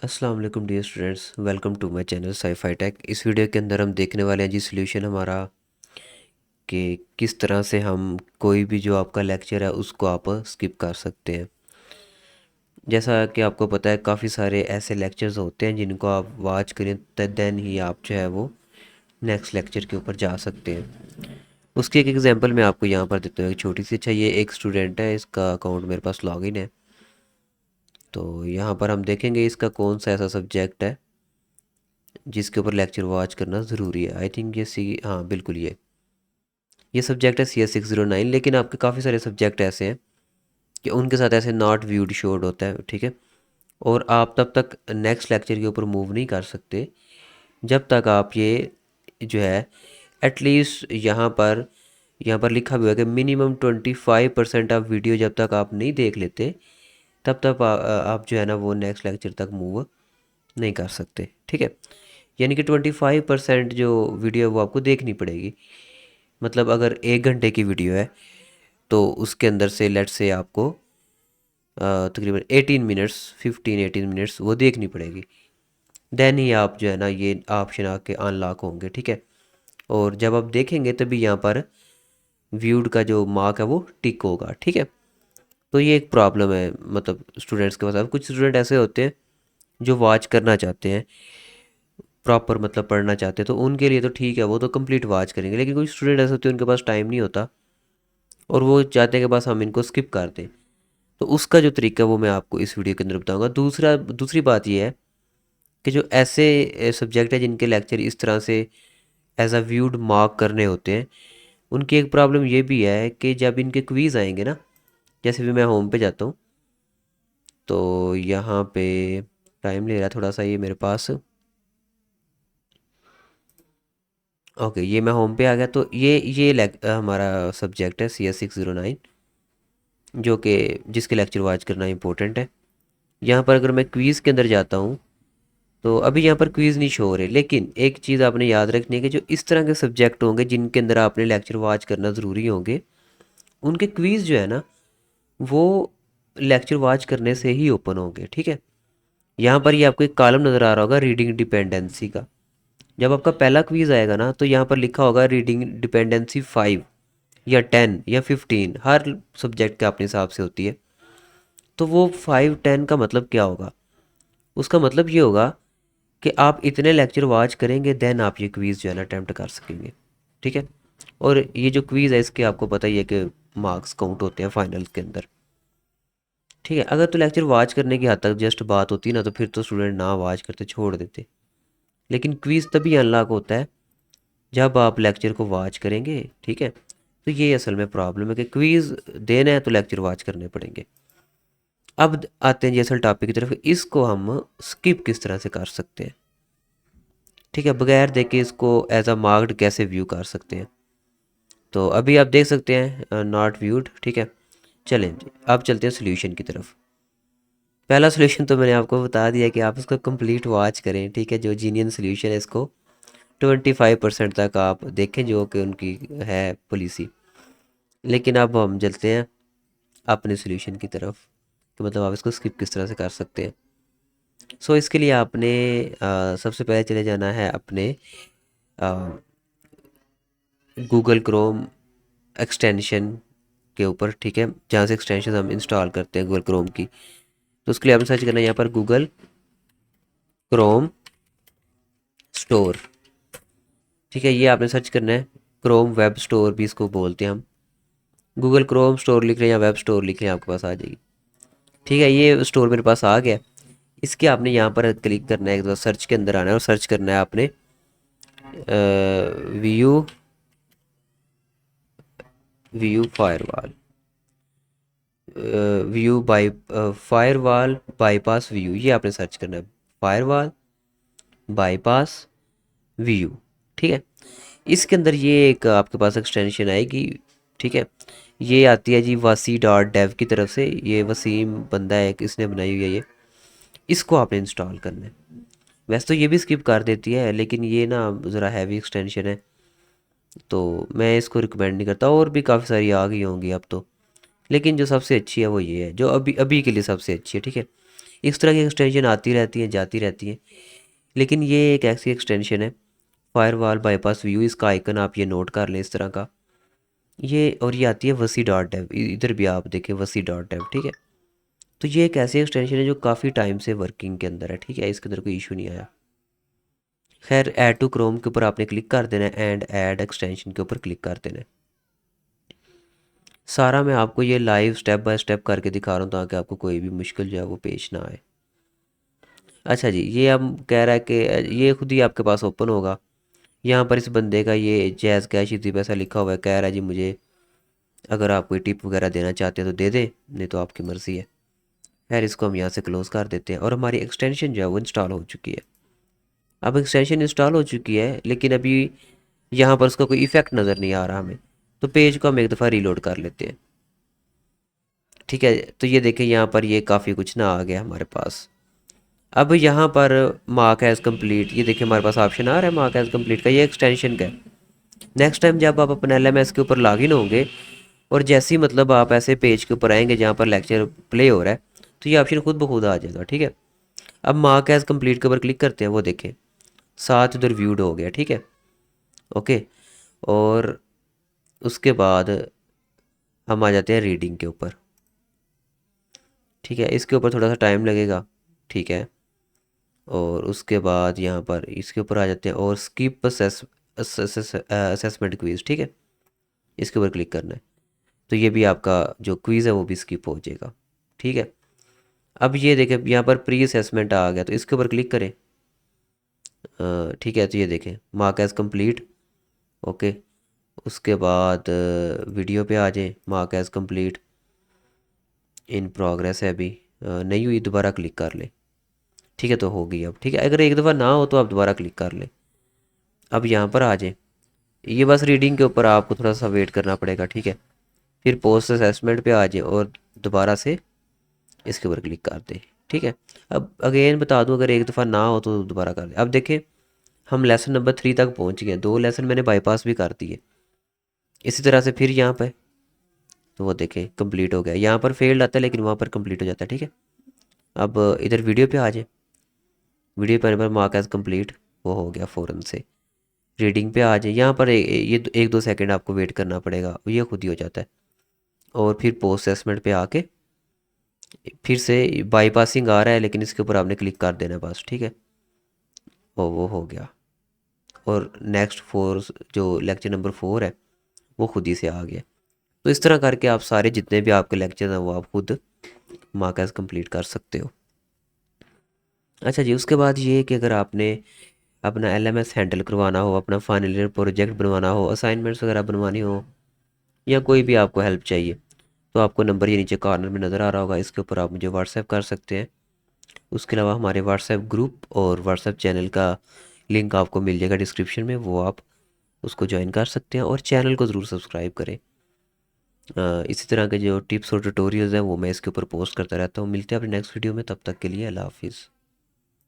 अस्सलाम वालेकुम dear students, welcome to my channel sci-fi tech. इस वीडियो के अंदर हम देखने वाले हैं जी सोल्यूशन हमारा कि किस तरह से हम कोई भी जो आपका लेक्चर है उसको आप स्किप कर सकते हैं। जैसा कि आपको पता है काफ़ी सारे ऐसे लेक्चर्स होते हैं जिनको आप वॉच करें देन ही आप जो है वो नेक्स्ट लेक्चर के ऊपर जा सकते हैं। उसकी एक एग्जांपल मैं आपको यहाँ पर देता हूँ, एक छोटी सी। अच्छा, ये एक स्टूडेंट है, इसका अकाउंट मेरे पास लॉगिन है। तो यहाँ पर हम देखेंगे इसका कौन सा ऐसा सब्जेक्ट है जिसके ऊपर लेक्चर वॉच करना ज़रूरी है। आई थिंक ये हाँ बिल्कुल, ये सब्जेक्ट है CS609। लेकिन आपके काफ़ी सारे सब्जेक्ट ऐसे हैं कि उनके साथ ऐसे नॉट व्यूड शोड होता है, ठीक है। और आप तब तक नेक्स्ट लेक्चर के ऊपर मूव नहीं कर सकते जब तक आप ये जो है एटलीस्ट यहाँ पर लिखा भी हुआ है कि मिनिमम 25% ऑफ वीडियो जब तक आप नहीं देख लेते तब तक आप जो है ना वो नेक्स्ट लेक्चर तक मूव नहीं कर सकते, ठीक है। यानी कि 25% जो वीडियो है वो आपको देखनी पड़ेगी। मतलब अगर 1 घंटे की वीडियो है तो उसके अंदर से लेट से आपको तकरीबन 18 मिनट्स, 15-18 मिनट्स वो देखनी पड़ेगी। देन ही आप जो है ना ये ऑप्शन आके अनलॉक होंगे, ठीक है। और जब आप देखेंगे तभी यहाँ पर व्यूड का जो मार्क है वो टिक होगा, ठीक है। तो ये एक प्रॉब्लम है मतलब स्टूडेंट्स के पास। अब कुछ स्टूडेंट ऐसे होते हैं जो वॉच करना चाहते हैं प्रॉपर, मतलब पढ़ना चाहते हैं, तो उनके लिए तो ठीक है, वो तो कंप्लीट वॉच करेंगे। लेकिन कुछ स्टूडेंट ऐसे होते हैं उनके पास टाइम नहीं होता और वो चाहते हैं कि बस हम इनको स्किप कर दें। तो उसका जो तरीका है वो मैं आपको इस वीडियो के अंदर बताऊंगा। दूसरी बात ये है कि जो ऐसे सब्जेक्ट है जिनके लेक्चर इस तरह से एज अ व्यूड मार्क करने होते हैं, उनकी एक प्रॉब्लम ये भी है कि जब इनके क्वीज़ आएंगे ना, जैसे भी मैं होम पे जाता हूँ तो यहाँ पे टाइम ले रहा है थोड़ा सा ये मेरे पास। ओके, ये मैं होम पे आ गया। तो हमारा सब्जेक्ट है CS609, जो कि जिसके लेक्चर वॉच करना इंपॉर्टेंट है। यहाँ पर अगर मैं क्वीज़ के अंदर जाता हूँ तो अभी यहाँ पर क्विज़ नहीं शो हो रहे। लेकिन एक चीज़ आपने याद रखनी है कि जो इस तरह के सब्जेक्ट होंगे जिनके अंदर आपने लेक्चर वॉच करना ज़रूरी होंगे, उनके क्विज़ जो है ना वो लेक्चर वॉच करने से ही ओपन होंगे, ठीक है। यहाँ पर ये आपको एक कॉलम नज़र आ रहा होगा रीडिंग डिपेंडेंसी का। जब आपका पहला क्विज़ आएगा ना तो यहाँ पर लिखा होगा रीडिंग डिपेंडेंसी 5 या 10 या 15, हर सब्जेक्ट के अपने हिसाब से होती है। तो वो 5-10 का मतलब क्या होगा? उसका मतलब ये होगा कि आप इतने लेक्चर वॉच करेंगे देन आप ये क्वीज़ जो है ना अटैम्प्ट कर सकेंगे, ठीक है। और ये जो क्वीज़ है इसके आपको पता ही है कि मार्क्स काउंट होते हैं फाइनल के अंदर, ठीक है। अगर तो लेक्चर वॉच करने की हद तक जस्ट बात होती ना तो फिर तो स्टूडेंट ना वॉच करते, छोड़ देते। लेकिन क्वीज़ तभी अनलॉक होता है जब आप लेक्चर को वॉच करेंगे, ठीक है। तो ये असल में प्रॉब्लम है कि क्वीज़ देना है तो लेक्चर वॉच करने पड़ेंगे। अब आते हैं जी असल टॉपिक की तरफ, इसको हम स्किप किस तरह से कर सकते हैं, ठीक है। बगैर देखे इसको एज अ मार्क्ड कैसे व्यू कर सकते हैं। तो अभी आप देख सकते हैं नॉट व्यूड, ठीक है। चलें जी, अब चलते हैं सोल्यूशन की तरफ। पहला सोल्यूशन तो मैंने आपको बता दिया कि आप इसको कंप्लीट वॉच करें, ठीक है। जो जीनियन सोल्यूशन है इसको 25% तक आप देखें जो कि उनकी है पॉलिसी। लेकिन अब हम चलते हैं अपने सोल्यूशन की तरफ कि मतलब आप इसको स्किप किस तरह से कर सकते हैं। सो इसके लिए आपने सबसे पहले चले जाना है अपने गूगल क्रोम एक्सटेंशन के ऊपर, ठीक है, जहाँ से एक्सटेंशन हम इंस्टॉल करते हैं गूगल क्रोम की। तो उसके लिए आपने सर्च करना है यहाँ पर गूगल क्रोम स्टोर, ठीक है। ये आपने सर्च करना है। क्रोम वेब स्टोर भी इसको बोलते हैं हम। गूगल क्रोम स्टोर लिख रहे हैं या वेब स्टोर लिख रहे हैं आपके पास आ जाएगी, ठीक है। ये स्टोर मेरे पास आ गया। इसके आपने यहाँ पर क्लिक करना है, एक बार सर्च के अंदर आना है और सर्च करना है आपने view view firewall, view by firewall bypass view, ये आपने सर्च करना है। फायरवॉल बाईपास व्यू, ठीक है। इसके अंदर ये एक आपके पास एक्सटेंशन आएगी, ठीक है। ये आती है जी wasi.dev की तरफ से। ये वसीम बंदा है, इसने बनाई हुई है ये। इसको आपने इंस्टॉल करना है। वैसे तो ये भी स्किप कर देती है लेकिन ये ना ज़रा हैवी एक्सटेंशन है तो मैं इसको रिकमेंड नहीं करता। और भी काफ़ी सारी आ गई होंगी अब तो, लेकिन जो सबसे अच्छी है वो ये है, जो अभी अभी के लिए सबसे अच्छी है, ठीक है। इस तरह की एक्सटेंशन आती रहती हैं जाती रहती हैं, लेकिन ये एक ऐसी एक्सटेंशन है फायरवॉल बाईपास व्यू, इसका आइकन आप ये नोट कर लें इस तरह का। ये और ये आती है वसी डॉट डेव, इधर भी आप देखें वसी डॉट डेव, ठीक है। तो ये एक ऐसी एक्सटेंशन है जो काफ़ी टाइम से वर्किंग के अंदर है, ठीक है, इसके अंदर कोई इशू नहीं आया। खैर ऐड टू क्रोम के ऊपर आपने क्लिक कर देना है एंड ऐड एक्सटेंशन के ऊपर क्लिक कर देना है। सारा मैं आपको ये लाइव स्टेप बाय स्टेप करके दिखा रहा हूँ ताकि आपको कोई भी मुश्किल जो है वो पेश ना आए। अच्छा जी, ये अब कह रहा है कि ये खुद ही आपके पास ओपन होगा। यहाँ पर इस बंदे का ये जैज़ कैश इजी पैसा लिखा हुआ है, कह रहा है जी मुझे अगर आप कोई टिप वगैरह देना चाहते हैं तो दे दें, नहीं तो आपकी मर्ज़ी है। खैर इसको हम यहाँ से क्लोज़ कर देते हैं और हमारी एक्सटेंशन जो है वो इंस्टॉल हो चुकी है। अब एक्सटेंशन इंस्टॉल हो चुकी है लेकिन अभी यहाँ पर उसका कोई इफेक्ट नज़र नहीं आ रहा हमें, तो पेज को हम एक दफ़ा रीलोड कर लेते हैं, ठीक है। तो ये देखें यहाँ पर ये काफ़ी कुछ ना आ गया हमारे पास। अब यहाँ पर मार्क एज़ कंप्लीट, ये देखिए हमारे पास ऑप्शन आ रहा है मार्क एज़ कंप्लीट का, ये एक्सटेंशन का है। नेक्स्ट टाइम जब आप अपने LMS के ऊपर लॉगिन होंगे और जैसे ही मतलब आप ऐसे पेज के ऊपर आएंगे जहाँ पर लेक्चर प्ले हो रहा है, तो ये ऑप्शन खुद ब खुद आ जाएगा, ठीक है। अब मार्क एज़ कंप्लीट के ऊपर क्लिक करते हैं, वो देखें साथ उधर व्यूड हो गया, ठीक है, ओके। और उसके बाद हम आ जाते हैं रीडिंग के ऊपर, ठीक है, इसके ऊपर थोड़ा सा टाइम लगेगा, ठीक है। और उसके बाद यहाँ पर इसके ऊपर आ जाते हैं और स्किप असेसमेंट क्विज़, ठीक है, इसके ऊपर क्लिक करना है। तो ये भी आपका जो क्विज़ है वो भी स्किप हो जाएगा, ठीक है। अब ये देखें यहाँ पर प्री असेसमेंट आ गया, तो इसके ऊपर क्लिक करें, ठीक है। तो ये देखें मार्क एज़ कंप्लीट, ओके। उसके बाद वीडियो पे आ जाए, mark as complete in progress है, अभी नहीं हुई, दोबारा क्लिक कर लें, ठीक है, तो हो गई अब, ठीक है। अगर एक दफ़ा ना हो तो आप दोबारा क्लिक कर लें। अब यहाँ पर आ जाए, ये बस रीडिंग के ऊपर आपको थोड़ा सा वेट करना पड़ेगा, ठीक है। फिर पोस्ट असेसमेंट पे आ जाए और दोबारा से इसके ऊपर क्लिक कर दें, ठीक है। अब अगेन बता दूं अगर एक दफ़ा ना हो तो दोबारा कर दें। अब देखें हम लेसन नंबर 3 तक पहुंच गए, 2 लेसन मैंने बाईपास भी कर दिए। इसी तरह से फिर यहाँ पर तो वो देखें कंप्लीट हो गया, यहाँ पर फेल्ड आता है लेकिन वहाँ पर कंप्लीट हो जाता है, ठीक है। अब इधर वीडियो पे आ जाए, वीडियो पे आने पर मार्क एज कंप्लीट वो हो गया फ़ौरन से। रीडिंग पे आ जाए, यहाँ पर ये 1-2 सेकंड आपको वेट करना पड़ेगा, ये खुद ही हो जाता है। और फिर पोस्ट असेसमेंट पे आके फिर से बाईपासिंग आ रहा है लेकिन इसके ऊपर आपने क्लिक कर देना है बस, ठीक है। वो हो गया और नेक्स्ट 4 जो लेक्चर नंबर 4 है वो खुद ही से आ गया। तो इस तरह करके आप सारे जितने भी आपके लेक्चर हैं वो आप खुद मार्क एज कंप्लीट कर सकते हो। अच्छा जी, उसके बाद ये कि अगर आपने अपना LMS हैंडल करवाना हो, अपना फाइनल ईयर प्रोजेक्ट बनवाना हो, असाइनमेंट्स वगैरह बनवानी हो, या कोई भी आपको हेल्प चाहिए, तो आपको नंबर ये नीचे कॉर्नर में नज़र आ रहा होगा, इसके ऊपर आप मुझे व्हाट्सएप कर सकते हैं। उसके अलावा हमारे व्हाट्सएप ग्रुप और व्हाट्सएप चैनल का लिंक आपको मिल जाएगा डिस्क्रिप्शन में, वो आप उसको ज्वाइन कर सकते हैं और चैनल को ज़रूर सब्सक्राइब करें। इसी तरह के जो टिप्स और ट्यूटोरियल्स हैं वो मैं इसके ऊपर पोस्ट करता रहता हूँ। मिलते हैं अपने नेक्स्ट वीडियो में, तब तक के लिए अल्लाह हाफिज़।